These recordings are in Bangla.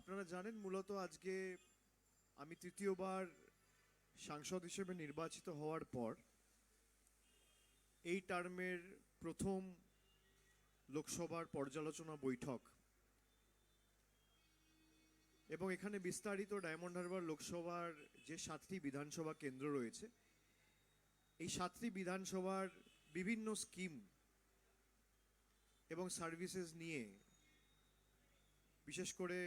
আপনারা জানেন মূলত আজকে আমি তৃতীয়বার সাংসদ হিসেবে নির্বাচিত হওয়ার পর এই টার্মের প্রথম লোকসভার পর্যালোচনা বৈঠক এবং এখানে বিস্তারিত ডায়মন্ড হারবার লোকসভার যে 7টি বিধানসভা কেন্দ্র রয়েছে এই 7টি বিধানসভার বিভিন্ন স্কিম এবং সার্ভিসেস নিয়ে বিশেষ করে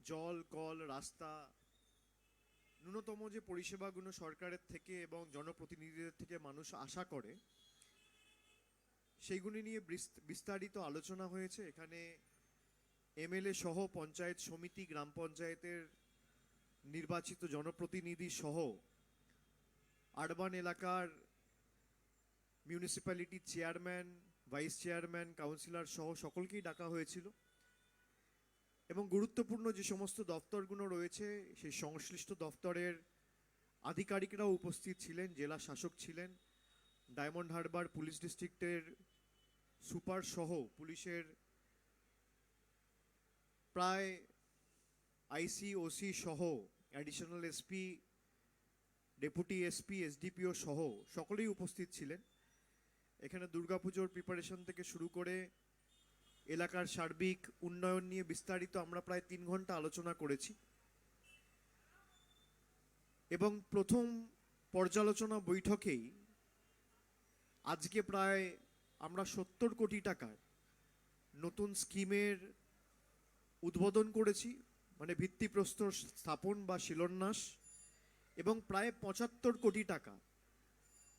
জল কল রাস্তা ন্যূনতম যে পরিষেবাগুলো সরকারের থেকে এবং জনপ্রতিনিধিদের থেকে মানুষ আশা করে সেইগুলি নিয়ে বিস্তারিত আলোচনা হয়েছে। এখানে এমএলএ সহ পঞ্চায়েত সমিতি গ্রাম পঞ্চায়েতের নির্বাচিত জনপ্রতিনিধি সহ আরবান এলাকার municipality chairman vice chairman councillor সহ সকলকেই ডাকা হয়েছিল এবং গুরুত্বপূর্ণ যে সমস্ত দপ্তরগুলো রয়েছে সেই সংশ্লিষ্ট দপ্তরের আধিকারিকরাও উপস্থিত ছিলেন, জেলা শাসক ছিলেন, ডায়মন্ড হারবার পুলিশ ডিস্ট্রিক্টের সুপার সহ পুলিশের প্রায় আইসি ওসি সহ additional SP deputy SP SDPO সহ সকলেই উপস্থিত ছিলেন। এখানে দুর্গাপুজোর প্রিপারেশন থেকে শুরু করে এলাকার সার্বিক উন্নয়ন নিয়ে বিস্তারিত আমরা প্রায় 3 ঘন্টা আলোচনা করেছি এবং প্রথম পর্যালোচনা বৈঠকেই আজকে প্রায় আমরা 70 কোটি টাকার নতুন স্কিমের উদ্বোধন করেছি, মানে ভিত্তিপ্রস্তর স্থাপন বা শিলান্যাস, এবং প্রায় 75 কোটি টাকা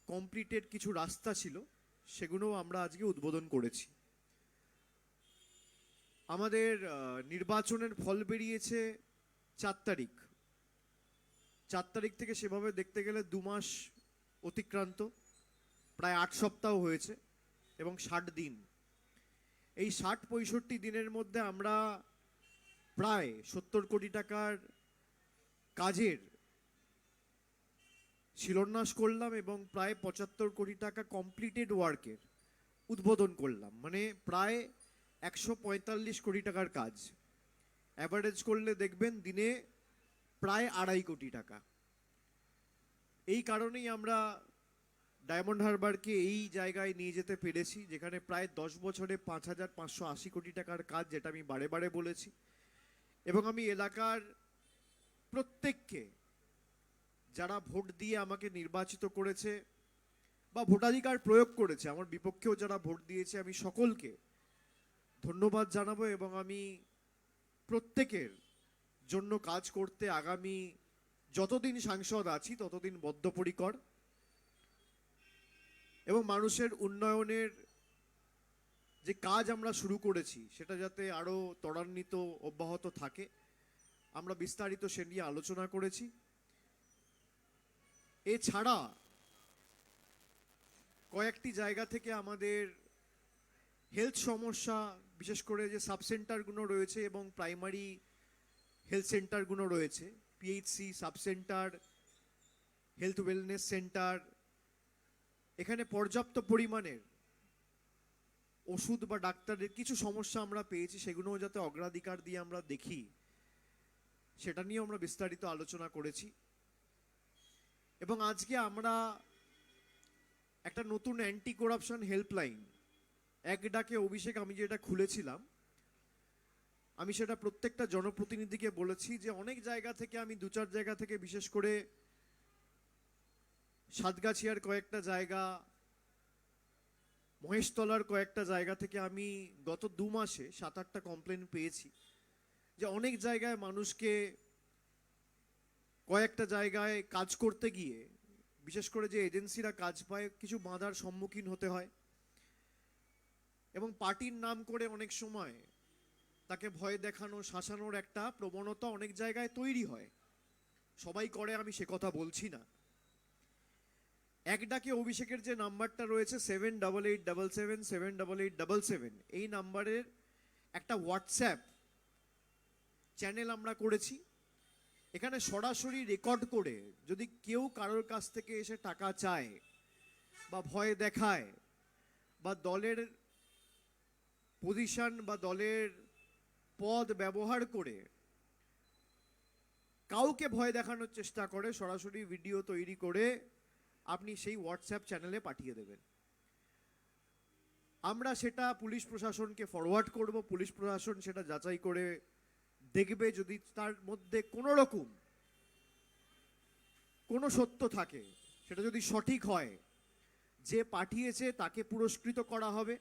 কমপ্লিটেড কিছু রাস্তা ছিল সেগুলোও আমরা আজকে উদ্বোধন করেছি। আমাদের নির্বাচনের ফল বেরিয়েছে 4 তারিখ। 4 তারিখ থেকে সেভাবে দেখতে গেলে 2 মাস অতিক্রান্ত, প্রায় 8 সপ্তাহ হয়েছে এবং 60 দিন। এই 60-65 দিনের মধ্যে আমরা প্রায় 70 কোটি টাকার কাজের শিলান্যাস করলাম এবং প্রায় 75 কোটি টাকা কমপ্লিটেড ওয়ার্কের উদ্বোধন করলাম, মানে প্রায় 145 কোটি টাকার কাজ। অ্যাভারেজ করলে দেখবেন দিনে প্রায় 2.5 কোটি টাকা। এই কারণেই আমরা ডায়মন্ড হারবারকে এই জায়গায় নিয়ে যেতে পেরেছি যেখানে প্রায় 10 বছরে 5,580 কোটি টাকার কাজ, যেটা আমি বারে বারে বলেছি। এবং আমি এলাকার প্রত্যেককে, যারা ভোট দিয়ে আমাকে নির্বাচিত করেছে বা ভোটাধিকার প্রয়োগ করেছে, আমার বিপক্ষেও যারা ভোট দিয়েছে, আমি সকলকে ধন্যবাদ জানাবো এবং আমি প্রত্যেকের জন্য কাজ করতে আগামী যতদিন সাংসদ আছি ততদিন বদ্ধপরিকর এবং মানুষের উন্নয়নের যে কাজ আমরা শুরু করেছি সেটা যাতে আরো ত্বরান্বিত অব্যাহত থাকে আমরা বিস্তারিত সে নিয়ে আলোচনা করেছি। এছাড়া কয়েকটি জায়গা থেকে আমাদের হেলথ সমস্যা, বিশেষ করে যে সাব সেন্টারগুলো রয়েছে এবং প্রাইমারি হেলথ সেন্টারগুলো রয়েছে, PHC sub centre, health wellness centre, এখানে পর্যাপ্ত পরিমাণের ওষুধ বা ডাক্তারের কিছু সমস্যা আমরা পেয়েছি, সেগুলোও যাতে অগ্রাধিকার দিয়ে আমরা দেখি সেটা নিয়েও আমরা বিস্তারিত আলোচনা করেছি। এবং আজকে আমরা একটা নতুন অ্যান্টি করাপশন হেল্পলাইন, এক ডাকে অভিষেক, আমি যেটা খুলেছিলাম, আমি সেটা প্রত্যেকটা জনপ্রতিনিধিকে বলেছি যে অনেক জায়গা থেকে, আমি 2-4 জায়গা থেকে, বিশেষ করে সাতগাছিয়ার কয়েকটা জায়গা, মহেশতলার কয়েকটা জায়গা থেকে আমি গত 2 মাসে 7-8টা কমপ্লেন পেয়েছি যে অনেক জায়গায় মানুষকে কয়েকটা জায়গায় কাজ করতে গিয়ে, বিশেষ করে যে এজেন্সিরা কাজ পায়, কিছু বাধার সম্মুখীন হতে হয় এবং পার্টির নাম করে অনেক সময় তাকে ভয় দেখানো, শাসানোর একটা প্রবণতা অনেক জায়গায় তৈরি হয়। সবাই করে, আমি সে কথা বলছি না। এক ডাকে অভিষেকের যে নাম্বারটা রয়েছে 7877777877, এই নাম্বারের একটা হোয়াটসঅ্যাপ চ্যানেল আমরা করেছি। এখানে সরাসরি রেকর্ড করে যদি কেউ কারোর কাছ থেকে এসে টাকা চায় বা ভয় দেখায় বা দলের পজিশন বা দলের পদ ব্যবহার করে কাউকে ভয় দেখানোর চেষ্টা করে সরাসরি ভিডিও তৈরি করে আপনি সেই হোয়াটসঅ্যাপ চ্যানেলে পাঠিয়ে দেবেন। আমরা সেটা পুলিশ প্রশাসনকে ফরওয়ার্ড করব, পুলিশ প্রশাসন সেটা যাচাই করে দেখবে, যদি তার মধ্যে কোনো রকম কোনো সত্য থাকে, সেটা যদি সঠিক হয়, যে পাঠিয়েছে তাকে পুরস্কৃত করা হবে,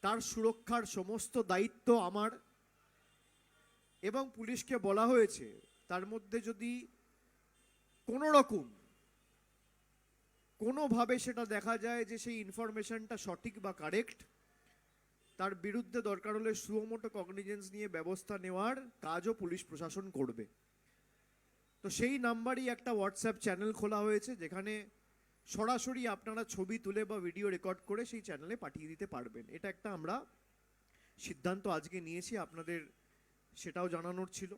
তার সুরক্ষার সমস্ত দায়িত্ব আমার। এবং পুলিশকে বলা হয়েছে তার মধ্যে যদি কোনো রকম কোনোভাবে সেটা দেখা যায় যে সেই ইনফরমেশনটা সঠিক বা কারেক্ট, তার বিরুদ্ধে দরকার হলে সুমোটো কগনিজেন্স নিয়ে ব্যবস্থা নেওয়ার কাজও পুলিশ প্রশাসন করবে। তো সেই নাম্বারই একটা হোয়াটসঅ্যাপ চ্যানেল খোলা হয়েছে, যেখানে সরাসরি আপনারা ছবি তুলে বা ভিডিও রেকর্ড করে সেই চ্যানেলে পাঠিয়ে দিতে পারবেন। এটা একটা আমরা সিদ্ধান্ত আজকে নিয়েছি, আপনাদের সেটাও জানানোর ছিল।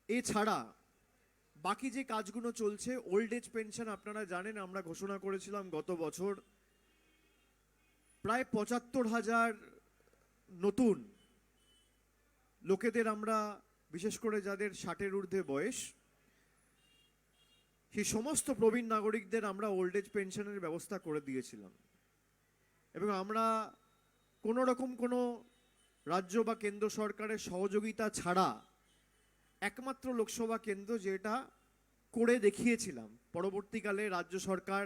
এছাড়া বাকি যে কাজগুলো চলছে, ওল্ড এজ পেনশন আপনারা জানেন আমরা ঘোষণা করেছিলাম গত বছর প্রায় ৭৫,০০০ নতুন লোকেদের আমরা, বিশেষ করে যাদের ৬০-এর ঊর্ধ্বে বয়স, সেই সমস্ত প্রবীণ নাগরিকদের আমরা ওল্ড এজ পেনশনের ব্যবস্থা করে দিয়েছিলাম। এবং আমরা কোনো রকম কোনো রাজ্য বা কেন্দ্র সরকারের সহযোগিতা ছাড়া একমাত্র লোকসভা কেন্দ্র যেটা করে দেখিয়েছিলাম। পরবর্তীকালে রাজ্য সরকার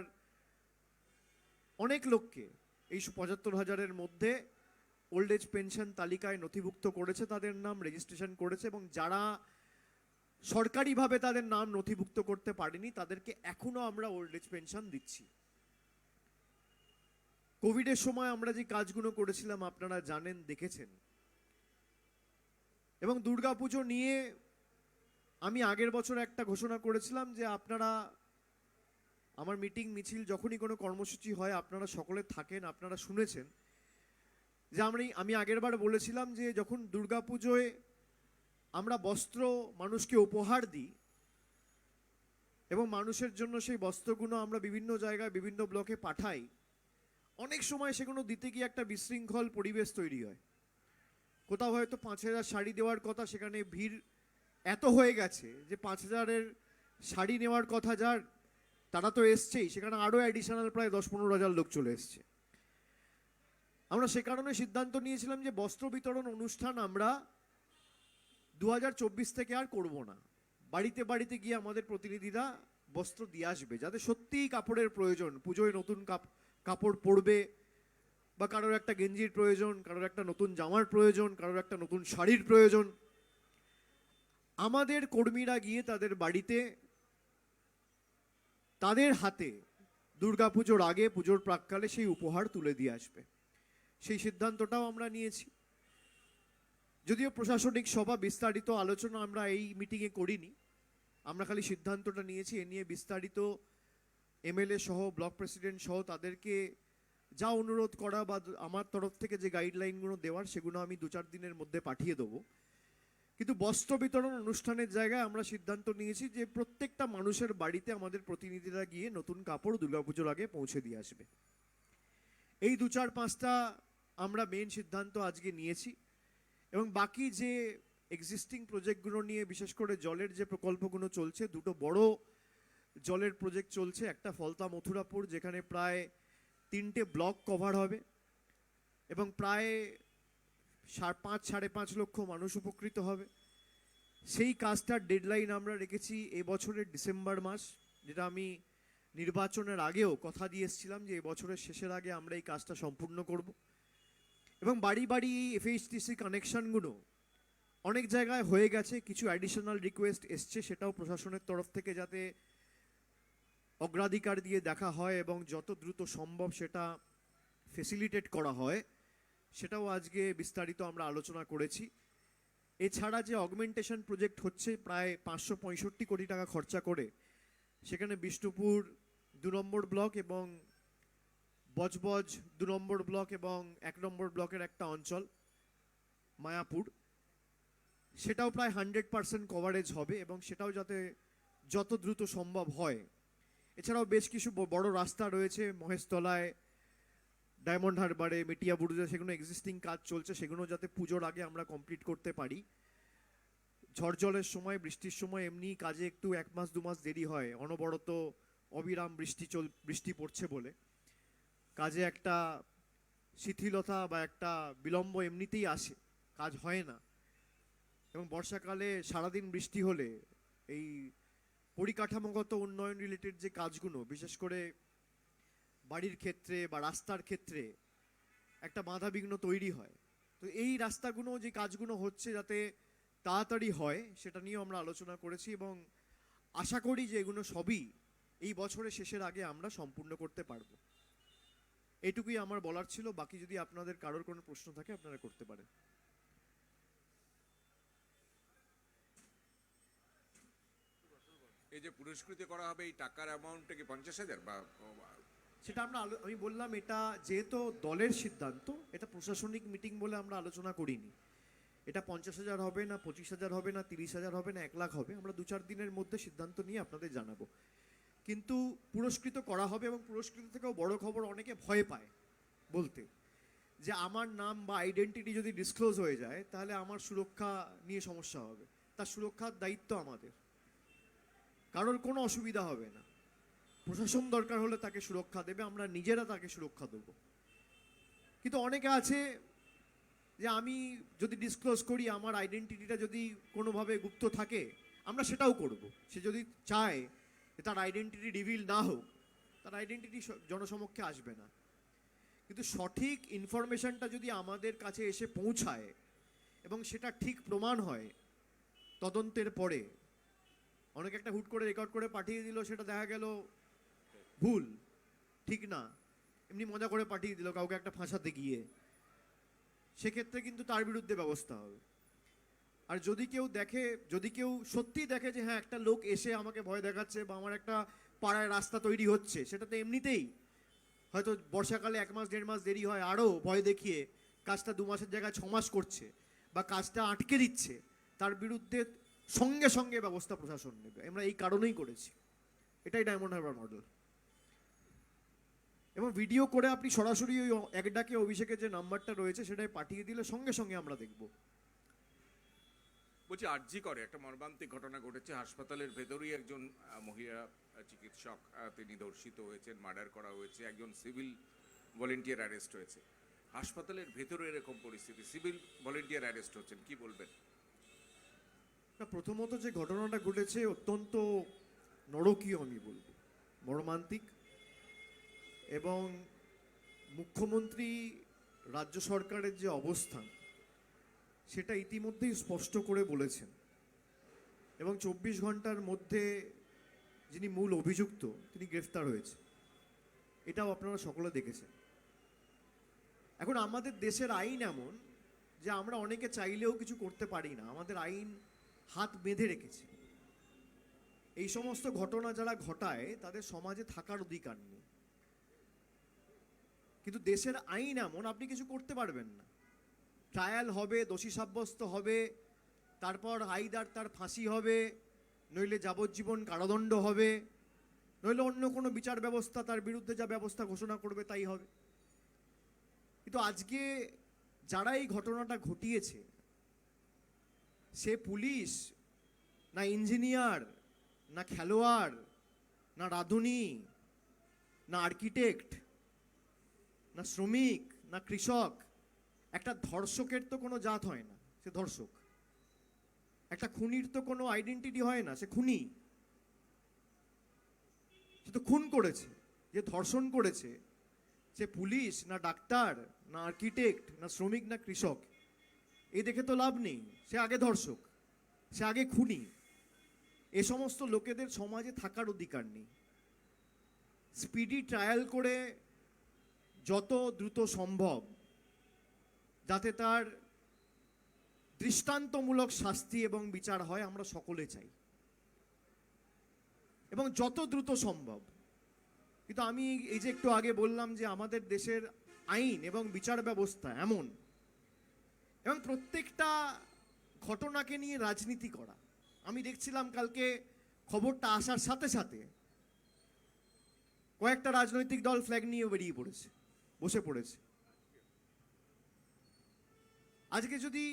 অনেক লোককে এই ৭৫,০০০-এর মধ্যে ওল্ড এজ পেনশন তালিকায় নথিভুক্ত করেছে, তাদের নাম রেজিস্ট্রেশন করেছে, এবং যারা সরকারিভাবে তাদের নাম নথিভুক্ত করতে পারেনি তাদেরকে এখনো আমরা ওল্ড এজ পেনশন দিচ্ছি। কোভিডের সময় আমরা যে কাজগুলো করেছিলাম আপনারা জানেন, দেখেছেন। এবং দুর্গাপুজো নিয়ে আমি আগের বছর একটা ঘোষণা করেছিলাম যে আপনারা, আমার মিটিং মিছিল যখনই কোনো কর্মসূচি হয় আপনারা সকলে থাকেন, আপনারা শুনেছেন যে আমি আগেরবার বলেছিলাম যে যখন দুর্গাপুজোয় আমরা বস্ত্র মানুষকে উপহার দিই এবং মানুষের জন্য সেই বস্ত্রগুলো আমরা বিভিন্ন জায়গায় বিভিন্ন ব্লকে পাঠাই, অনেক সময় সেগুলো দিতে গিয়ে একটা বিশৃঙ্খল পরিবেশ তৈরি হয়। কোথাও হয়তো ৫,০০০ শাড়ি দেওয়ার কথা, সেখানে ভিড় এত হয়ে গেছে যে ৫,০০০-এর শাড়ি নেওয়ার কথা যার, তারা তো এসছেই, সেখানে আরও অ্যাডিশনাল প্রায় ১০-১৫,০০০ লোক চলে এসছে। আমরা সে কারণে সিদ্ধান্ত নিয়েছিলাম যে বস্ত্র বিতরণ অনুষ্ঠান আমরা ২০২৪ থেকে আর করব না। বাড়িতে বাড়িতে গিয়ে আমাদের প্রতিনিধিরা বস্ত্র দিয়ে আসবে, যাতে সত্যিই কাপড়ের প্রয়োজন, পুজোয় নতুন কাপড় পরবে, বা কারোর একটা গেঞ্জির প্রয়োজন, কারোর একটা নতুন জামার প্রয়োজন, কারোর একটা নতুন শাড়ির প্রয়োজন, আমাদের কর্মীরা গিয়ে তাদের বাড়িতে তাদের হাতে দুর্গাপুজোর আগে, পুজোর প্রাক্কালে সেই উপহার তুলে দিয়ে আসবে। সেই সিদ্ধান্তটাও আমরা নিয়েছি। যদিও প্রশাসনিক সভা বিস্তারিত আলোচনা আমরা এই মিটিংয়ে করিনি, আমরা খালি সিদ্ধান্তটা নিয়েছি। এ নিয়ে বিস্তারিত এমএলএ সহ ব্লক প্রেসিডেন্ট সহ তাদেরকে যা অনুরোধ করা বা আমার তরফ থেকে যে গাইডলাইনগুলো দেওয়ার, সেগুলো আমি ২-৪ দিনের মধ্যে পাঠিয়ে দেবো। কিন্তু বস্ত্র বিতরণ অনুষ্ঠানের জায়গায় আমরা সিদ্ধান্ত নিয়েছি যে প্রত্যেকটা মানুষের বাড়িতে আমাদের প্রতিনিধিরা গিয়ে নতুন কাপড় দুর্গাপুজোর আগে পৌঁছে দিয়ে আসবে। এই ২-৪-৫টা আমরা মেন সিদ্ধান্ত আজকে নিয়েছি। এবং বাকি যে এক্সিস্টিং প্রজেক্টগুলো নিয়ে, বিশেষ করে জলের যে প্রকল্পগুলো চলছে, দুটো বড় জলের প্রজেক্ট চলছে। একটা ফলতা মথুরাপুর, যেখানে প্রায় 3টে ব্লক কভার হবে এবং প্রায় ৫-৫.৫ লক্ষ মানুষ উপকৃত হবে। সেই কাজটার ডেডলাইন আমরা রেখেছি এবছরের ডিসেম্বর মাস, যেটা আমি নির্বাচনের আগেও কথা দিয়ে এসেছিলাম যে এবছরের শেষের আগে আমরা এই কাজটা সম্পূর্ণ করব। এবং বাড়ি বাড়ি এই এফএইচটিসি কানেকশনগুলো অনেক জায়গায় হয়ে গেছে, কিছু অ্যাডিশনাল রিকোয়েস্ট এসছে, সেটাও প্রশাসনের তরফ থেকে যাতে অগ্রাধিকার দিয়ে দেখা হয় এবং যত দ্রুত সম্ভব সেটা ফেসিলিটেট করা হয়, সেটাও আজকে বিস্তারিত আমরা আলোচনা করেছি। এছাড়া যে অগমেন্টেশন প্রজেক্ট হচ্ছে প্রায় ৫৬৫ কোটি টাকা খরচা করে, সেখানে বিষ্ণুপুর ২ নম্বর ব্লক এবং বজবজ ২ নম্বর ব্লক এবং ১ নম্বর ব্লকের একটা অঞ্চল মায়াপুর, সেটাও প্রায় 100% কভারেজ হবে এবং সেটাও যাতে যত দ্রুত সম্ভব হয়। এছাড়াও বেশ কিছু বড় রাস্তা রয়েছে মহেশতলায়, ডায়মন্ড হারবারে, মেটিয়াবুরুজে, সেগুলো এক্সিস্টিং কাজ চলছে, সেগুলো যাতে পুজোর আগে আমরা কমপ্লিট করতে পারি। ঝড় জলের সময়, বৃষ্টির সময় এমনি কাজে একটু 1 মাস 2 মাস দেরি হয়, অনবরত অবিরাম বৃষ্টি পড়ছে বলে কাজে একটা শিথিলতা বা একটা বিলম্ব এমনিতেই আসে, কাজ হয় না। এবং বর্ষাকালে সারাদিন বৃষ্টি হলে এই পরিকাঠামোগত উন্নয়ন রিলেটেড যে কাজগুলো, বিশেষ করে বাড়ির ক্ষেত্রে বা রাস্তার ক্ষেত্রে একটা বাধাবিঘ্ন তৈরি হয়। তো এই রাস্তাগুলো, যে কাজগুলো হচ্ছে যাতে তাড়াতাড়ি হয়, সেটা নিয়েও আমরা আলোচনা করেছি এবং আশা করি যে এগুলো সবই এই বছরের শেষের আগে আমরা সম্পূর্ণ করতে পারবো। এটুকুই আমার বলার ছিল। বাকি যদি আপনাদের কারোর কোনো প্রশ্ন থাকে আপনারা করতে পারেন। এই যে পুরস্কৃত করা হবে, এই টাকার অ্যামাউন্টটা কি 50,000 বা সেটা আমি বললাম, এটা যেহেতু দলের সিদ্ধান্ত, এটা প্রশাসনিক মিটিং বলে আমরা আলোচনা করিনি। এটা 50,000 হবে না 25,000 হবে না 30,000 হবে না 1 লাখ হবে, আমরা 2-4 দিনের মধ্যে সিদ্ধান্ত নিয়ে আপনাদের জানাবো। কিন্তু পুরস্কৃত করা হবে এবং পুরস্কৃত থেকেও বড় খবর, অনেকে ভয় পায় বলতে যে আমার নাম বা আইডেন্টিটি যদি ডিসক্লোজ হয়ে যায় তাহলে আমার সুরক্ষা নিয়ে সমস্যা হবে। তার সুরক্ষার দায়িত্ব আমাদের, কারোর কোনো অসুবিধা হবে না। প্রশাসন দরকার হলে তাকে সুরক্ষা দেবে, আমরা নিজেরা তাকে সুরক্ষা দেবো। কিন্তু অনেকে আছে যে আমি যদি ডিসক্লোজ করি, আমার আইডেন্টিটিটা যদি কোনোভাবে গুপ্ত থাকে, আমরা সেটাও করব। সে যদি চায় যে তার আইডেন্টিটি রিভিল না হোক, তার আইডেন্টিটি জনসমক্ষে আসবে না। কিন্তু সঠিক ইনফরমেশনটা যদি আমাদের কাছে এসে পৌঁছায় এবং সেটা ঠিক প্রমাণ হয় তদন্তের পরে, অনেকে একটা হুট করে রেকর্ড করে পাঠিয়ে দিল, সেটা দেখা গেল ভুল, ঠিক না, এমনি মজা করে পাঠিয়ে দিল কাউকে একটা ফাঁসাতে গিয়ে, সেক্ষেত্রে কিন্তু তার বিরুদ্ধে ব্যবস্থা হবে। আর যদি কেউ সত্যি দেখে যে হ্যাঁ একটা লোক এসে আমাকে ভয় দেখাচ্ছে বা আমার একটা পাড়ায় রাস্তা তৈরি হচ্ছে, সেটাতে এমনিতেই হয়তো বর্ষাকালে 1 মাস 1.5 মাস দেরি হয়, আরও ভয় দেখিয়ে কাজটা 2 মাসের জায়গায় 6 মাস করছে বা কাজটা আটকে দিচ্ছে, তার বিরুদ্ধে সঙ্গে সঙ্গে ব্যবস্থা প্রশাসন নেবে। আমরা এই কারণেই করেছি, এটাই ডায়মন্ড হারবার মডেল। এবং ভিডিও করে আপনি সরাসরি ওই এক ডাকে অভিষেকের যে নাম্বারটা রয়েছে সেটাই পাঠিয়ে দিলে সঙ্গে সঙ্গে আমরা দেখব। বলছি, আরজি করে একটা মর্মান্তিক ঘটনা ঘটেছে। হাসপাতালের ভেতরেই একজন মহিলা চিকিৎসক তিনি ধর্ষিত হয়েছেন, মার্ডার করা হয়েছে, একজন সিভিল ভলেন্টিয়ার অ্যারেস্ট হয়েছে। হাসপাতালের ভেতরে এরকম পরিস্থিতি, সিভিল ভলেন্টিয়ার অ্যারেস্ট হচ্ছেন, কি বলবেন? না, প্রথমত যে ঘটনাটা ঘটেছে অত্যন্ত নরকীয়, আমি বলবো মর্মান্তিক। এবং মুখ্যমন্ত্রী, রাজ্য সরকারের যে অবস্থান সেটা ইতিমধ্যেই স্পষ্ট করে বলেছেন এবং 24 ঘন্টার মধ্যে যিনি মূল অভিযুক্ত তিনি গ্রেফতার হয়েছে, এটাও আপনারা সকলে দেখেছেন। এখন আমাদের দেশের আইন এমন যে আমরা অনেকে চাইলেও কিছু করতে পারি না, আমাদের আইন হাত বেঁধে রেখেছে। এই সমস্ত ঘটনা যারা ঘটায় তাদের সমাজে থাকার অধিকার নেই। কিন্তু দেশের আইন এমন, আপনি কিছু করতে পারবেন না। ট্রায়াল হবে, দোষী সাব্যস্ত হবে, তারপর আইদার তার ফাঁসি হবে, নইলে যাবজ্জীবন কারাদণ্ড হবে, নইলে অন্য কোনো বিচার ব্যবস্থা তার বিরুদ্ধে যা ব্যবস্থা ঘোষণা করবে তাই হবে। কিন্তু আজকে যারা এই ঘটনাটা ঘটিয়েছে, সে পুলিশ না ইঞ্জিনিয়ার না খেলোয়াড় না রাঁধুনি না আর্কিটেক্ট না শ্রমিক না কৃষক, একটা ধর্ষকের তো কোনো জাত হয় না, সে ধর্ষক। একটা খুনির তো কোনো আইডেন্টিটি হয় না, সে খুনি। সে তো খুন করেছে। যে ধর্ষণ করেছে সে পুলিশ না ডাক্তার না আর্কিটেক্ট না শ্রমিক না কৃষক, এই দেখে তো লাভ নেই, সে আগে ধর্ষক, সে আগে খুনি। এ সমস্ত লোকেদের সমাজে থাকার অধিকার নেই। স্পিডি ট্রায়াল করে যত দ্রুত সম্ভব যাতে তার দৃষ্টান্তমূলক শাস্তি এবং বিচার হয়, আমরা সকলে চাই, এবং যত দ্রুত সম্ভব। কিন্তু আমি এই যে একটু আগে বললাম যে আমাদের দেশের আইন এবং বিচার ব্যবস্থা এমন, এবং প্রত্যেকটা ঘটনাকে নিয়ে রাজনীতি করা। আমি দেখছিলাম কালকে খবরটা আসার সাথে সাথে কয়েকটা রাজনৈতিক দল ফ্ল্যাগ নিয়ে বেরিয়ে পড়েছে, বসে পড়েছে। আজকে যদি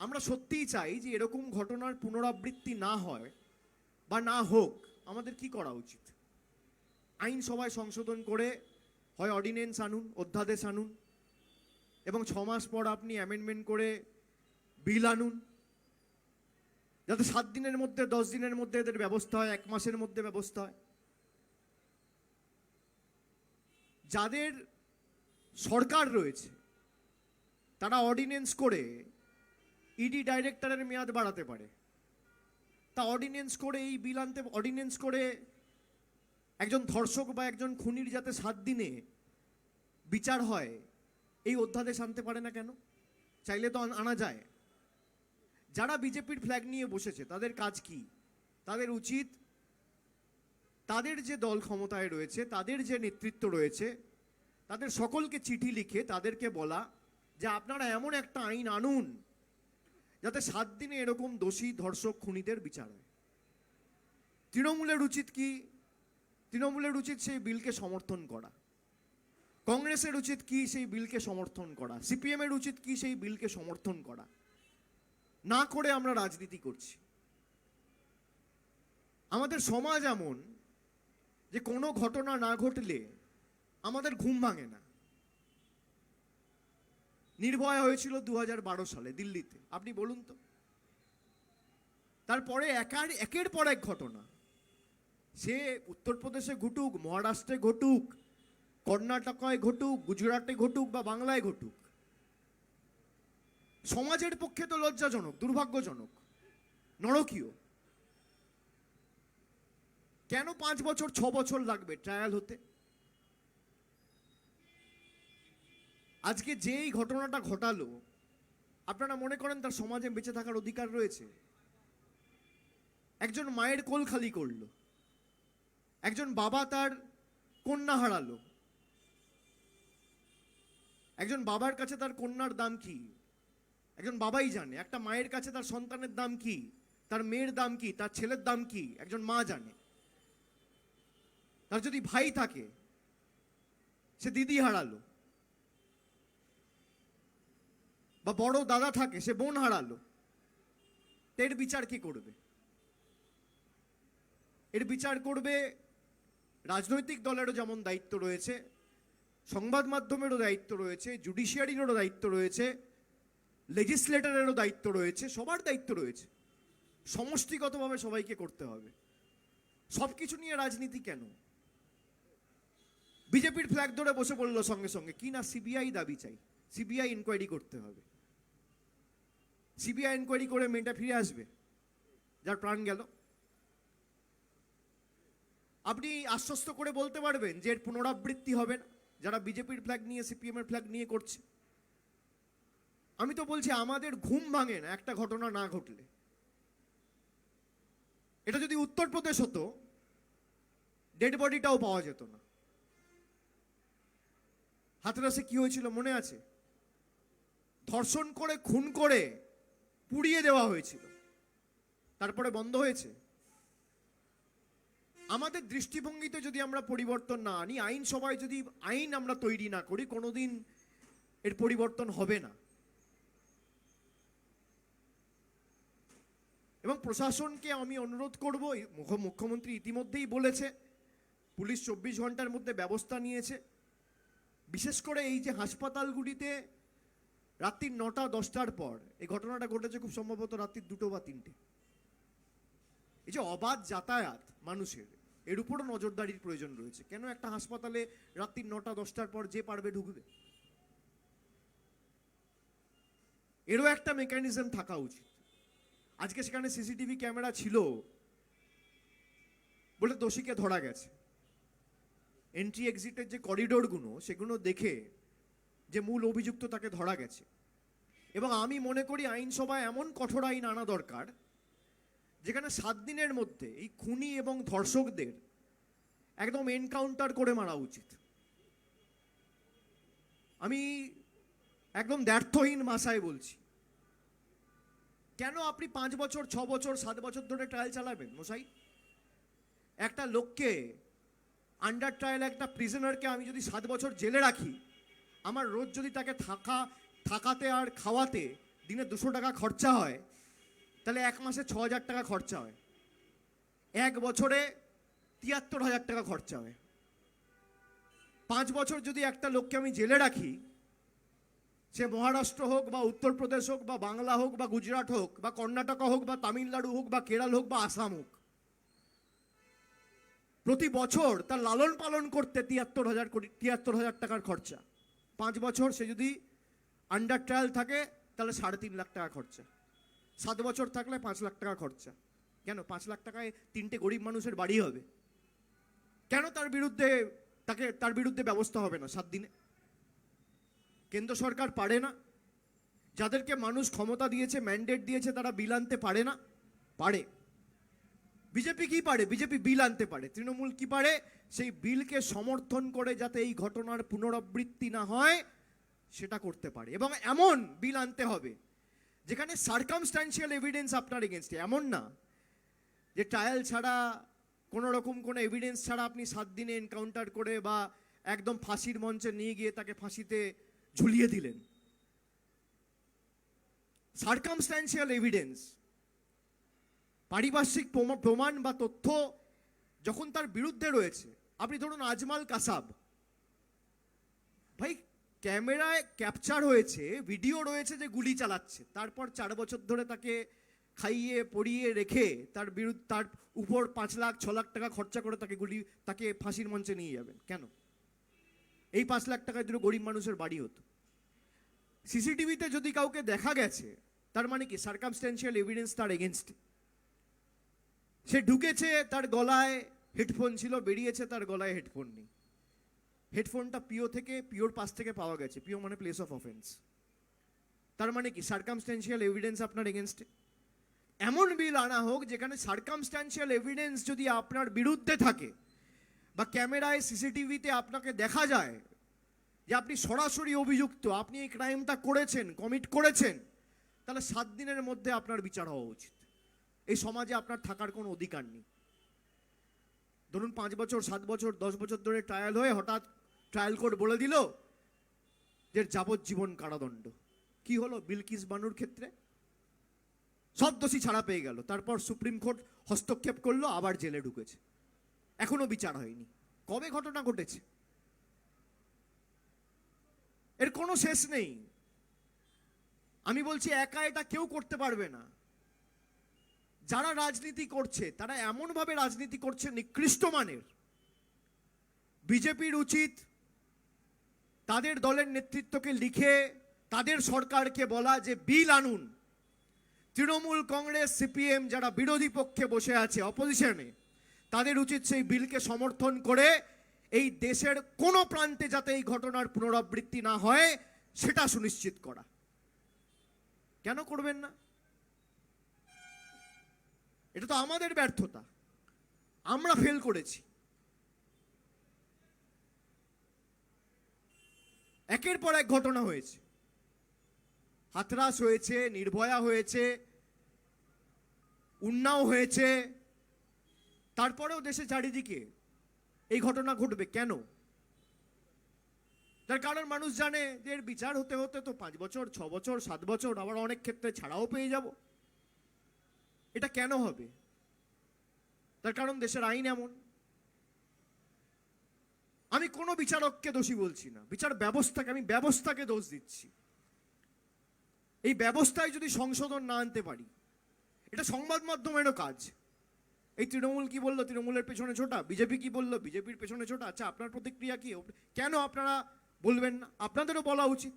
আমরা সত্যিই চাই যে এরকম ঘটনার পুনরাবৃত্তি না হয় বা না হোক, আমাদের কি করা উচিত? আইনসভায় সংশোধন করে হয় অর্ডিন্যান্স আনুন, অধ্যাদেশ আনুন, এবং 6 মাস পর আপনি অ্যামেন্ডমেন্ট করে বিল আনুন, যাতে 7 দিনের মধ্যে, 10 দিনের মধ্যে এদের ব্যবস্থা হয়, 1 মাসের মধ্যে ব্যবস্থা হয়। যাদের সরকার রয়েছে তারা অর্ডিন্যান্স করে ইডি ডাইরেক্টরের মেয়াদ বাড়াতে পারে, তা অর্ডিন্যান্স করে এই বিল আনতে, অর্ডিন্যান্স করে একজন ধর্ষক বা একজন খুনির যাতে 7 দিনে বিচার হয় এই অধ্যাদেশ আনতে পারে না কেন? চাইলে তো আনা যায়। যারা বিজেপির ফ্ল্যাগ নিয়ে বসেছে তাদের কাজ কি? তাদের উচিত তাদের যে দল ক্ষমতায় রয়েছে, তাদের যে নেতৃত্ব রয়েছে, তাদের সকলকে চিঠি লিখে তাদেরকে বলা যে আপনারা এমন একটা আইন আনুন যাতে 7 দিনে এরকম দোষী ধর্ষক খুনিদের বিচার হয়। তৃণমূলের উচিত কি? তৃণমূলের উচিত সেই বিলকে সমর্থন করা। কংগ্রেসের উচিত কি? সেই বিলকে সমর্থন করা। সিপিএম এর উচিত কি? সেই বিলকে সমর্থন করা। না করে আমরা রাজনীতি করছি। আমাদের সমাজ এমন যে কোনো ঘটনা না ঘটলে আমাদের ঘুম ভাঙে না। নির্ভয়া হয়েছিল 2012 সালে দিল্লিতে, আপনি বলুন তো। তারপরে একের পর এক ঘটনা, সে উত্তরপ্রদেশে ঘটুক, মহারাষ্ট্রে ঘটুক, কর্ণাটকায় ঘটুক, গুজরাটে ঘটুক বা বাংলায় ঘটুক, সমাজের পক্ষে তো লজ্জাজনক, দুর্ভাগ্যজনক, নরকীয়। কেন 5 বছর 6 বছর লাগবে ট্রায়াল হতে? আজকে যেই ঘটনাটা ঘটালো, আপনারা মনে করেন তার সমাজে বেঁচে থাকার অধিকার রয়েছে? একজন মায়ের কোল খালি করলো, একজন বাবা তার কন্যা হারালো। একজন বাবার কাছে তার কন্যার দাম কি একজন বাবাই জানে। একটা মায়ের কাছে তার সন্তানের দাম কি, তার মেয়ের দাম কি, তার ছেলের দাম কি একজন মা জানে। তার যদি ভাই থাকে, সে দিদি হারালো, বা বড় দাদা থাকে, সে বোন হারালো, এর বিচার কি করবে? এর বিচার করবে রাজনৈতিক দলেরও যেমন দায়িত্ব রয়েছে, সংবাদ মাধ্যমেরও দায়িত্ব রয়েছে, জুডিশিয়ারিরও দায়িত্ব রয়েছে, লেজিসলেটরেরও দায়িত্ব রয়েছে, সবার দায়িত্ব রয়েছে। সমষ্টিগতভাবে সবাইকে করতে হবে। সবকিছু নিয়ে রাজনীতি কেন? বিজেপির ফ্ল্যাগ ধরে বসে পড়লো সঙ্গে সঙ্গে, কি না সিবিআই দাবি চাই, সিবিআই ইনকোয়ারি করতে হবে। সিবিআই ইনকোয়ারি করে মেয়েটা ফিরে আসবে যার প্রাণ গেল? আপনি আশ্বস্ত করে বলতে পারবেন যে এর পুনরাবৃত্তি হবে না, যারা বিজেপির ফ্ল্যাগ নিয়ে, সিপিএম এর ফ্ল্যাগ নিয়ে করছে? আমি তো বলছি আমাদের ঘুম ভাঙে না একটা ঘটনা না ঘটলে। এটা যদি উত্তরপ্রদেশ হতো, ডেড বডিটাও পাওয়া যেত না। হাতরাসে কি হয়েছিল মনে আছে? ধর্ষণ করে, খুন করে পুড়িয়ে দেওয়া হয়েছিল, তারপরে বন্ধ হয়েছে। আমাদের দৃষ্টিভঙ্গিতে যদি আমরা পরিবর্তন না আনি, আইনসভায় যদি আইন আমরা তৈরি না করি, কোনোদিন এর পরিবর্তন হবে না। এবং প্রশাসনকে আমি অনুরোধ করব, মুখ্যমন্ত্রী ইতিমধ্যেই বলেছে, পুলিশ 24 ঘন্টার মধ্যে ব্যবস্থা নিয়েছে। বিশেষ করে এই যে হাসপাতালগুলিতে রাত্রি 9টা-10টার পর এই ঘটনাটা ঘটেছে, খুব সম্ভবত রাত্রি 2টো বা 3টে, এই যে অবাধ যাতায়াত মানুষের, এর উপরও নজরদারির প্রয়োজন রয়েছে। কেন একটা হাসপাতালে রাত্রি 9টা-10টার পর যে পারবে ঢুকবে? এরও একটা মেকানিজম থাকা উচিত। আজকে সেখানে সিসিটিভি ক্যামেরা ছিল বলে দোষীকে ধরা গেছে। এন্ট্রি এক্সিটের যে করিডোরগুলো, সেগুলো দেখে যে মূল অভিযুক্ত তাকে ধরা গেছে। এবং আমি মনে করি আইনসভায় এমন কঠোর আইন আনা দরকার যেখানে 7 দিনের মধ্যে এই খুনি এবং ধর্ষকদের একদম এনকাউন্টার করে মারা উচিত। আমি একদম দ্ব্যর্থহীন ভাষায় বলছি, কেন আপনি 5 বছর, 6 বছর, 7 বছর ধরে ট্রায়াল চালাবেন মশাই? একটা লোককে আন্ডার ট্রায়াল, একটা প্রিজনারকে আমি যদি 7 বছর জেলে রাখি, আমার রোজ যদি তাকে থাকাতে আর খাওয়াতে দিনে 200 টাকা খরচা হয়, তাহলে এক মাসে 6,000 টাকা খরচা হয়, এক বছরে 73,000 টাকা খরচা হয়। 5 বছর যদি একটা লোককে আমি জেলে রাখি, সে মহারাষ্ট্র হোক বা উত্তরপ্রদেশ হোক বা বাংলা হোক বা গুজরাট হোক বা কর্ণাটকা হোক বা তামিলনাড়ু হোক বা কেরল হোক বা আসাম হোক, প্রতি বছর তার লালন পালন করতে 73,000 টাকার খরচা। 5 বছর সে যদি আন্ডার ট্রায়াল থাকে তাহলে 3.5 লাখ টাকা খরচা। 7 বছর থাকলে 5 লাখ টাকা খরচা। কেন 5 লাখ টাকায় 3টে গরিব মানুষের বাড়ি হবে? কেন তার বিরুদ্ধে ব্যবস্থা হবে না 7 দিনে? কেন্দ্র সরকার পারে না? যাদেরকে মানুষ ক্ষমতা দিয়েছে, ম্যান্ডেট দিয়েছে, তারা বিল আনতে পারে না? পারে। বিজেপি কি পারে? বিজেপি বিল আনতে পারে। তৃণমূল কি পারে? সেই বিলকে সমর্থন করে যাতে এই ঘটনার পুনরাবৃত্তি না হয় সেটা করতে পারে। এবং এমন বিল আনতে হবে যেখানে সার্কামস্ট্যান্সিয়াল এভিডেন্স আপনার এগেনস্টে, এমন না যে ট্রায়াল ছাড়া কোনো রকম কোনো এভিডেন্স ছাড়া আপনি 7 দিনে এনকাউন্টার করে বা একদম ফাঁসির মঞ্চে নিয়ে গিয়ে তাকে ফাঁসিতে ঝুলিয়ে দিলেন। সার্কামস্ট্যান্সিয়াল এভিডেন্স, পারিপার্শ্বিক প্রমাণ বা তথ্য যখন তার বিরুদ্ধে রয়েছে। আপনি ধরুন আজমাল কাসাব, ভাই ক্যামেরায় ক্যাপচার হয়েছে, ভিডিও রয়েছে যে গুলি চালাচ্ছে, তারপর 4 বছর ধরে তাকে খাইয়ে পরিয়ে রেখে তার উপর 5 লাখ 6 লাখ টাকা খরচা করে তাকে ফাঁসির মঞ্চে নিয়ে যাবেন কেন? এই 5 লাখ টাকায় দুটো গরিব মানুষের বাড়ি হতো। সিসিটিভিতে যদি কাউকে দেখা গেছে, তার মানে কি সার্কামস্ট্যান্সিয়াল এভিডেন্স তার এগেনস্টে। সে ঢুকেছে, তার গলায় হেডফোন ছিল, বেরিয়েছে, তার গলায় হেডফোন নেই। হেডফোনটা পিওর পাশ থেকে পাওয়া গেছে। পিও মানে প্লেস অফ অফেন্স। তার মানে কি সার্কামস্ট্যান্সিয়াল এভিডেন্স আপনার এগেনস্টে। এমন বিল আনা হোক যেখানে সার্কামস্ট্যান্সিয়াল এভিডেন্স যদি আপনার বিরুদ্ধে থাকে বা ক্যামেরায় সিসিটিভিতে আপনাকে দেখা যায় যে আপনি সরাসরি অভিযুক্ত, আপনি এই ক্রাইমটা করেছেন, কমিট করেছেন, তাহলে 7 দিনের মধ্যে আপনার বিচার হওয়া উচিত। এই সমাজে আপনার থাকার কোনো অধিকার নেই। ধরুন 5 বছর 7 বছর 10 বছর ধরে ট্রায়াল হয়ে হঠাৎ ট্রায়াল কোর্ট বলে দিল যে যাবজ্জীবন কারাদণ্ড। কি হলো বিলকিস বানুর ক্ষেত্রে? সব দোষী ছাড়া পেয়ে গেল, তারপর সুপ্রিম কোর্ট হস্তক্ষেপ করলো, আবার জেলে ঢুকেছে, এখনো বিচার হয়নি। কবে ঘটনা ঘটেছে? এর কোনো শেষ নেই। আমি বলছি একা এটা কেউ করতে পারবে না। যারা রাজনীতি করছে তারা এমনভাবে রাজনীতি করছে নিকৃষ্ট মানের। বিজেপির উচিত তাদের দলের নেতৃত্বকে লিখে তাদের সরকারকে বলা যে বিল আনুন। তৃণমূল, কংগ্রেস, সিপিএম যারা বিরোধী পক্ষে বসে আছে অপোজিশনে, তাদের উচিত সেই বিলকে সমর্থন করে এই দেশের কোনো প্রান্তে যাতে এই ঘটনার পুনরাবৃত্তি না হয় সেটা সুনিশ্চিত করা। কেন করবেন না? এটা তো আমাদের ব্যর্থতা, আমরা ফেল করেছি। একের পর এক ঘটনা হয়েছে, হাতরাস হয়েছে, নির্ভয়া হয়েছে, উন্নাও হয়েছে, তারপরেও দেশে চারিদিকে এই ঘটনা ঘটবে কেন? তার কারণ মানুষ জানে যে এর বিচার হতে হতে তো 5 বছর 6 বছর 7 বছর, আবার অনেক ক্ষেত্রে ছাড়াও পেয়ে যাব। এটা কেন হবে? তার কারণ দেশের আইন এমন। আমি কোনো বিচারককে দোষী বলছি না, বিচার ব্যবস্থাকে, আমি ব্যবস্থাকে দোষ দিচ্ছি। এই ব্যবস্থায় যদি সংশোধন না আনতে পারি, এটা সংবাদ মাধ্যমেরও কাজ। এই তৃণমূল কি বললো, তৃণমূলের পেছনে ছোটা, বিজেপি কি বললো, বিজেপির পেছনে ছোটা। আচ্ছা, আপনার প্রতিক্রিয়া কি? কেন আপনারা বলবেন না? আপনাদেরও বলা উচিত,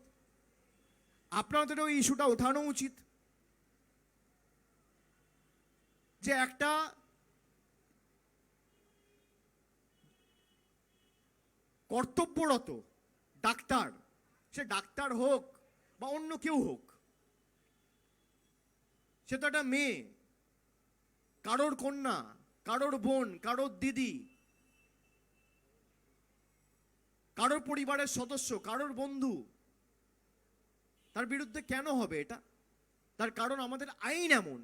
আপনাদেরও এই ইস্যুটা ওঠানো উচিত যে একটা কর্তব্যরত ডাক্তার, সে ডাক্তার হোক বা অন্য কেউ হোক, সে তো একটা মেয়ে, কারোর কন্যা, কারোর বোন, কারোর দিদি, কারোর পরিবারের সদস্য, কারোর বন্ধু, তার বিরুদ্ধে কেন হবে এটা? তার কারণ আমাদের আইন এমন।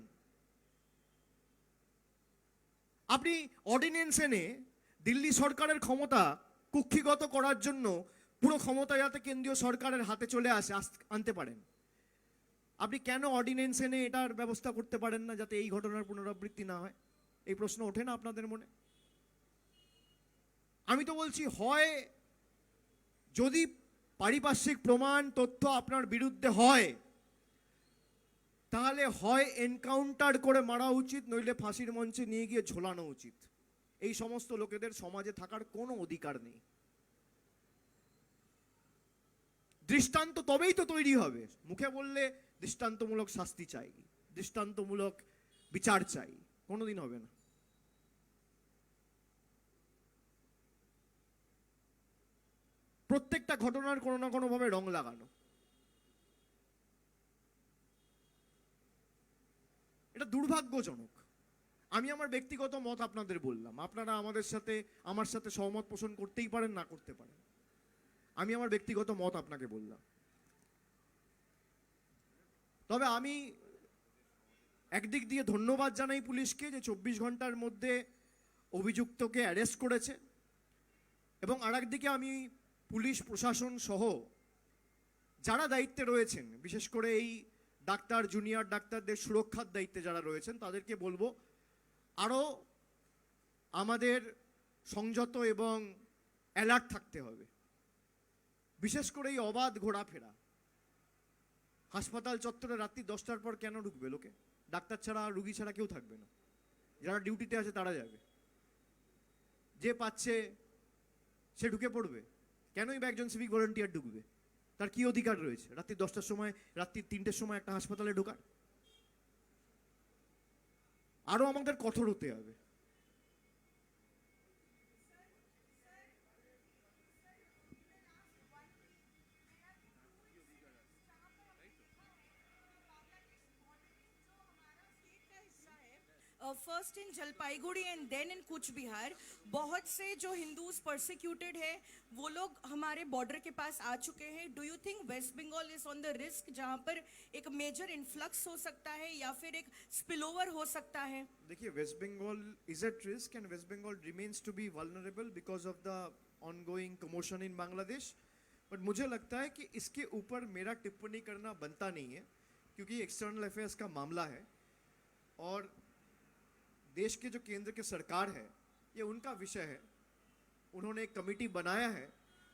আপনি অর্ডিন্যান্স এনে দিল্লি সরকারের ক্ষমতা কুক্ষিগত করার জন্য পুরো ক্ষমতা যাতে কেন্দ্রীয় সরকারের হাতে চলে আসে, আনতে পারেন। আপনি কেন অর্ডিন্যান্স এনে এটার ব্যবস্থা করতে পারেন না যাতে এই ঘটনার পুনরাবৃত্তি না হয়? এই প্রশ্ন ওঠে না আপনাদের মনে? আমি তো বলছি, হয় যদি পারিপার্শ্বিক প্রমাণ তথ্য আপনার বিরুদ্ধে হয়, তাহলে হয় এনকাউন্টার করে মারা উচিত, নইলে ফাঁসির মঞ্চে নিয়ে গিয়ে ঝোলানো উচিত। এই সমস্ত লোকেদের সমাজে থাকার কোনো অধিকার নেই। দৃষ্টান্ত তবেই তো তৈরি হবে। মুখে বললে দৃষ্টান্তমূলক শাস্তি চাই, দৃষ্টান্তমূলক বিচার চাই, কোনোদিন হবে না। প্রত্যেকটা ঘটনার কোনো না কোনো ভাবে রং লাগানো, এটা দুর্ভাগ্যজনক। আমি আমার ব্যক্তিগত মত আপনাদের বললাম, আপনারা আমার সাথে সহমত পোষণ করতেই পারেন, না করতে পারেন। আমি আমার ব্যক্তিগত মত আপনাকে বললাম। তবে আমি একদিক দিয়ে ধন্যবাদ জানাই পুলিশকে যে 24 ঘন্টার মধ্যে অভিযুক্তকে অ্যারেস্ট করেছে, এবং আরেক দিকে আমি পুলিশ প্রশাসন সহ যারা দায়িত্বে রয়েছেন, বিশেষ করে এই ডাক্তার, জুনিয়র ডাক্তারদের সুরক্ষার দায়িত্বে যারা রয়েছেন, তাদেরকে বলবো আরও আমাদের সংযত এবং অ্যালার্ট থাকতে হবে। বিশেষ করে এই অবাধ ঘোরাফেরা, হাসপাতাল চত্বরে রাত্রি 10টার পর কেন ঢুকবে লোকে? ডাক্তার ছাড়া, রুগী ছাড়া কেউ থাকবে না, যারা ডিউটিতে আছে তারা যাবে, যে পাচ্ছে সে ঢুকে পড়বে। কেনই বা একজন সিভিক ভলেন্টিয়ার ঢুকবে? তার কি অধিকার রয়েছে রাত্রি 10টার সময়, রাত্রি 3টের সময় একটা হাসপাতালে ঢোকার? আরো আমাদের কঠোর হতে হবে। First in Jalpaiguri and then in कुछ बिहार बहुत से जो हिंदूज परसिक्यूटेड है वो लोग हमारे बॉर्डर के पास आ चुके हैं। Do you think West Bengal is on the risk जहां पर एक मेजर इन्फ्लक्स हो सकता है या फिर एक स्पिलओवर हो सकता है? देखिए, West Bengal is at risk and West Bengal remains to be vulnerable because of the ongoing commotion in Bangladesh. But मुझे लगता है कि इसके ऊपर मेरा टिप्पणी करना बनता नहीं है, क्योंकि एक्सटर्नल अफेयर्स का मामला है और देश के जो केंद्र की सरकार है, ये उनका विषय है। उन्होंने एक कमेटी बनाया है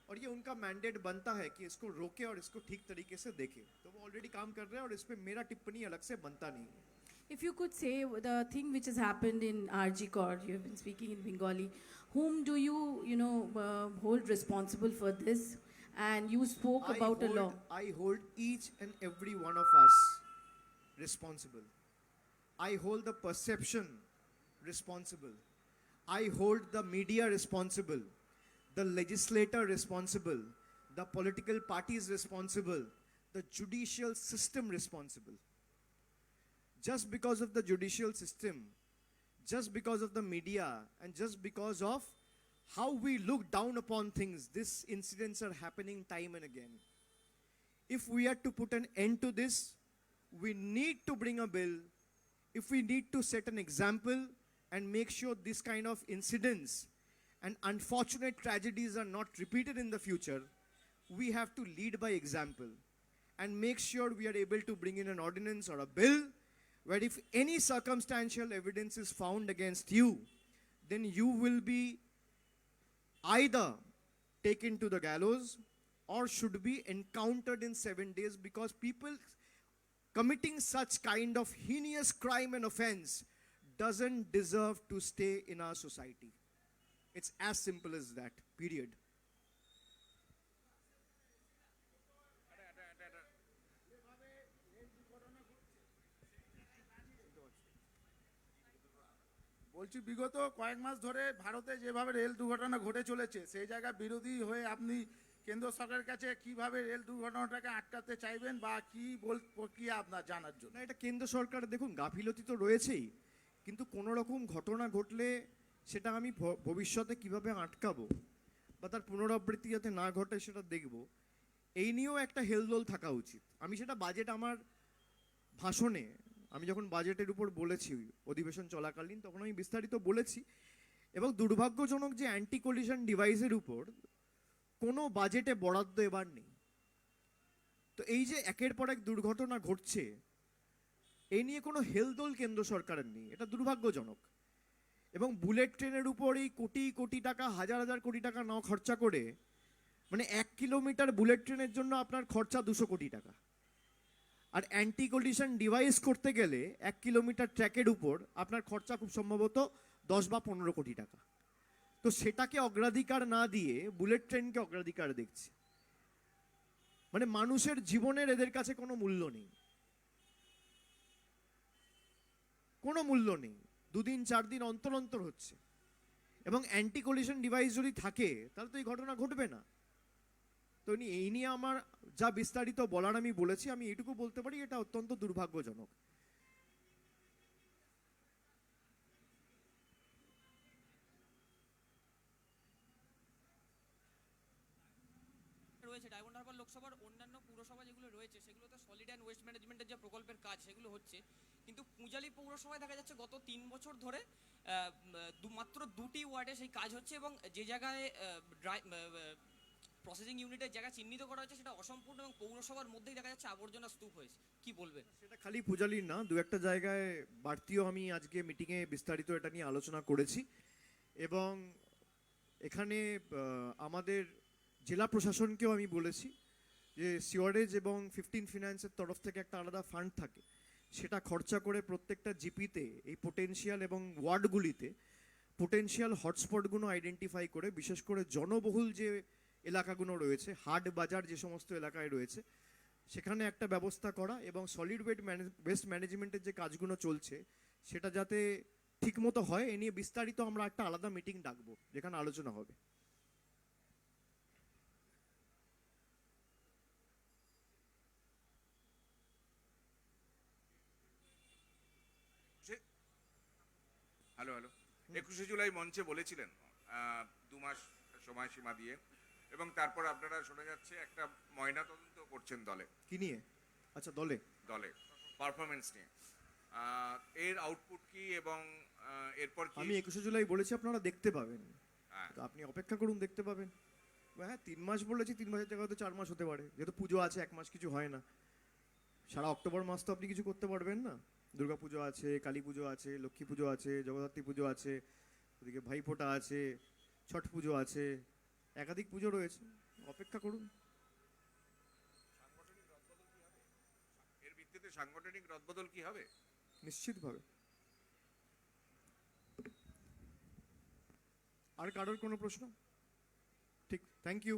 और ये उनका मैंडेट बनता है कि इसको रोके और इसको ठीक तरीके से देखे। तो वो ऑलरेडी काम कर रहे हैं और इस पे मेरा टिप्पणी अलग से बनता नहीं है। If you could say the thing which has happened in RG Kor, you have been speaking in Bengali, whom do you hold responsible for this? And you spoke about a law. I hold each and every one of us responsible. I hold the perception responsible. I hold the media responsible, the legislator responsible, the political parties responsible, the judicial system responsible. Just because of the judicial system, just because of the media, and just because of how we look down upon things, these incidents are happening time and again. If we are to put an end to this, we need to bring a bill. If we need to set an example and make sure this kind of incidents and unfortunate tragedies are not repeated in the future, we have to lead by example and make sure we are able to bring in an ordinance or a bill where if any circumstantial evidence is found against you, then you will be either taken to the gallows or should be encountered in 7 days, because people committing such kind of heinous crime and offense doesn't deserve to stay in our society. It's as simple as that, period. বলছি, বিগত কয়েক মাস ধরে ভারতে যেভাবে রেল দুর্ঘটনা ঘটে চলেছে, সেই জায়গায় বিরোধী হয়ে আপনি কেন্দ্র সরকারের কাছে কিভাবে রেল দুর্ঘটনাটাকে আটকাতে চাইবেন বা কি প্রক্রিয়া আপনার জানার জন্য? না, এটা কেন্দ্র সরকার, দেখুন গাফিলতি তো রয়েছেই, কিন্তু কোনো রকম ঘটনা ঘটলে সেটা আমি ভবিষ্যতে কিভাবে আটকাবো বা তার পুনরাবৃত্তি যাতে না ঘটে সেটা দেখব, এই নিয়েও একটা হেলদোল থাকা উচিত। আমি সেটা বাজেট, আমার ভাষণে আমি যখন বাজেটের উপর বলেছি অধিবেশন চলাকালীন, তখন আমি বিস্তারিত বলেছি। এবং দুর্ভাগ্যজনক যে অ্যান্টি কলিশন ডিভাইসের উপর কোনো বাজেটে বরাদ্দ এবার নেই। তো এই যে একের পর এক দুর্ঘটনা ঘটছে, এই নিয়ে কোনো হেলদোল কেন্দ্র সরকারের নেই, এটা দুর্ভাগ্যজনক। এবং বুলেট ট্রেনের উপর এই কোটি কোটি টাকা, হাজার হাজার কোটি টাকা না খরচা করে, মানে 1 কিলোমিটার বুলেট ট্রেনের জন্য আপনার খরচা 200 কোটি টাকা। আর অ্যান্টি কলিশন ডিভাইস করতে গেলে 1 কিলোমিটার ট্র্যাকের উপর আপনার খরচা খুব সম্ভবত 10 বা 15 কোটি টাকা। তো সেটাকে অগ্রাধিকার না দিয়ে বুলেট ট্রেনকে অগ্রাধিকার দেখছে। মানে মানুষের জীবনের এদের কাছে কোনো মূল্য নেই, কোনো মূল্য নেই। 2 দিন 4 দিন অন্তর অন্তর হচ্ছে, এবং অ্যান্টি কলিশন ডিভাইস যদি থাকে তাহলে তো এই ঘটনা ঘটবে না। তো এই নিয়ে আমার যা বিস্তারিত বলার আমি বলেছি, আমি এটুকু বলতে পারি এটা অত্যন্ত দুর্ভাগ্যজনক। রয়েছে ডায়মন্ড হারবার লোকসভার অন্যান্য পুরসভা যেগুলো রয়েছে সেগুলোতে সলিড অ্যান্ড ওয়েস্ট ম্যানেজমেন্টের যে প্রকল্পের কাজ সেগুলো হচ্ছে, কিন্তু পূজালি পৌরসভায় দেখা যাচ্ছে গত 3 বছর ধরে মাত্র 2টি ওয়ার্ডে সেই কাজ হচ্ছে, এবং যে জায়গায় প্রসেসিং ইউনিটের জায়গা চিহ্নিত করা হয়েছে সেটা অসম্পূর্ণ, এবং পৌরসভার মধ্যেই দেখা যাচ্ছে আবর্জনা স্তূপ হয়েছে। কি বলবেন? সেটা খালি পূজালির না, 2-একটা জায়গায় বাড়তিও আমি আজকে মিটিংয়ে বিস্তারিত এটা নিয়ে আলোচনা করেছি। এবং এখানে আমাদের জেলা প্রশাসনকেও আমি বলেছি যে সিওয়ারেজ এবং 15 ফিনান্সের তরফ থেকে একটা আলাদা ফান্ড থাকে, সেটা খরচা করে প্রত্যেকটা জিপিতে এই পোটেনশিয়াল এবং ওয়ার্ডগুলিতে পোটেনশিয়াল হটস্পটগুলো আইডেন্টিফাই করে, বিশেষ করে জনবহুল যে এলাকাগুলো রয়েছে, হাট বাজার যে সমস্ত এলাকায় রয়েছে, সেখানে একটা ব্যবস্থা করা, এবং সলিড ওয়েস্ট ম্যানেজমেন্টের যে কাজগুলো চলছে সেটা যাতে ঠিকমতো হয় এ নিয়ে বিস্তারিত আমরা একটা আলাদা মিটিং ডাকবো যেখানে আলোচনা হবে। হ্যালো হ্যালো 21শে জুলাই মঞ্চে বলেছিলেন 2 মাস সময়সীমা দিয়ে, এবং তারপর আপনারা শোনা যাচ্ছে একটা ময়না তদন্ত করছেন দলে। কি নিয়ে? আচ্ছা, দলে দলে পারফরমেন্স নিয়ে এর আউটপুট কি, এবং এরপর কি? আমি 21শে জুলাই বলেছি আপনারা দেখতে পাবেন, হ্যাঁ। তো আপনি অপেক্ষা করুন, দেখতে পাবেন। হ্যাঁ, 3 মাস বলেছি, 3 মাসের জায়গায় তো 4 মাস হতে পারে, যেহেতু পুজো আছে, 1 মাস কিছু হয় না। সারা অক্টোবর মাস তো আপনি কিছু করতে পারবেন না। দুর্গা পুজো আছে, কালী পুজো আছে, লক্ষ্মী পুজো আছে, জগদ্ধাত্রী পুজো আছে, ওদিকে ভাইফোঁটা আছে, ছট পুজো আছে, একাধিক পুজো রয়েছে, অপেক্ষা করুন। এর ভিত্তিতে সাংগঠনিক রদবদল কি হবে? নিশ্চিতভাবে। আর কারোর কোনো প্রশ্ন? ঠিক, থ্যাংক ইউ।